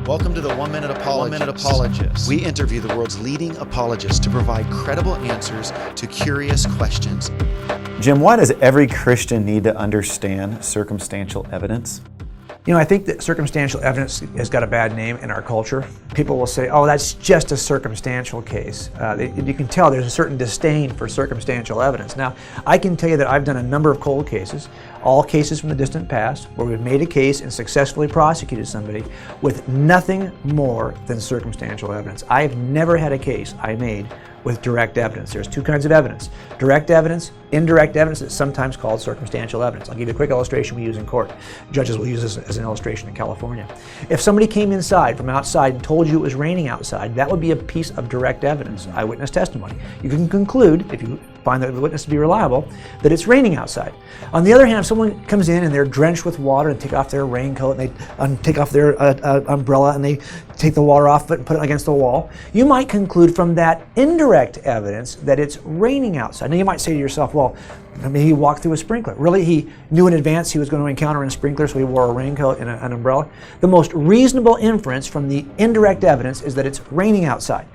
Welcome to the 1 Minute Apologist. We interview the world's leading apologists to provide credible answers to curious questions. Jim, why does every Christian need to understand circumstantial evidence? You know, I think that circumstantial evidence has got a bad name in our culture. People will say, oh, that's just a circumstantial case. You can tell there's a certain disdain for circumstantial evidence. Now, I can tell you that I've done a number of cold cases, all cases from the distant past, where we've made a case and successfully prosecuted somebody with nothing more than circumstantial evidence. I've never had a case I made with direct evidence. There's two kinds of evidence: direct evidence, indirect evidence. It's sometimes called circumstantial evidence. I'll give you a quick illustration we use in court. Judges will use this as an illustration in California. If somebody came inside from outside and told you it was raining outside, that would be a piece of direct evidence, eyewitness testimony. You can conclude, if you find that the witness to be reliable, that it's raining outside. On the other hand, if someone comes in and they're drenched with water and take off their raincoat and they take off their umbrella and they take the water off it and put it against the wall, you might conclude from that indirect evidence that it's raining outside. Now you might say to yourself, well, maybe he walked through a sprinkler. Really, he knew in advance he was going to encounter a sprinkler, so he wore a raincoat and an umbrella. The most reasonable inference from the indirect evidence is that it's raining outside.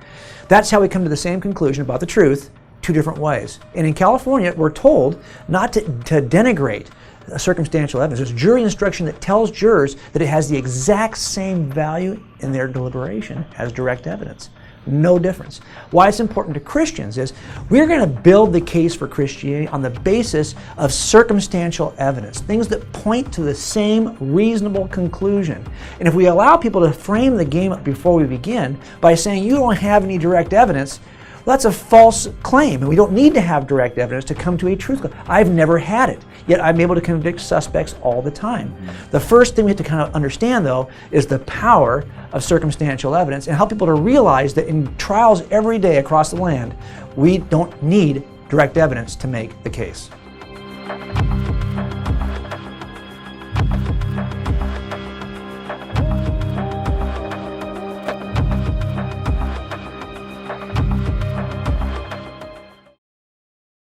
That's how we come to the same conclusion about the truth, two different ways. And in California, we're told not to denigrate circumstantial evidence. There's jury instruction that tells jurors that it has the exact same value in their deliberation as direct evidence. No difference. Why it's important to Christians is we're going to build the case for Christianity on the basis of circumstantial evidence, things that point to the same reasonable conclusion. And if we allow people to frame the game up before we begin by saying you don't have any direct evidence, well, that's a false claim, and we don't need to have direct evidence to come to a truth claim. I've never had it, yet I'm able to convict suspects all the time. The first thing we have to kind of understand, though, is the power of circumstantial evidence and help people to realize that in trials every day across the land, we don't need direct evidence to make the case.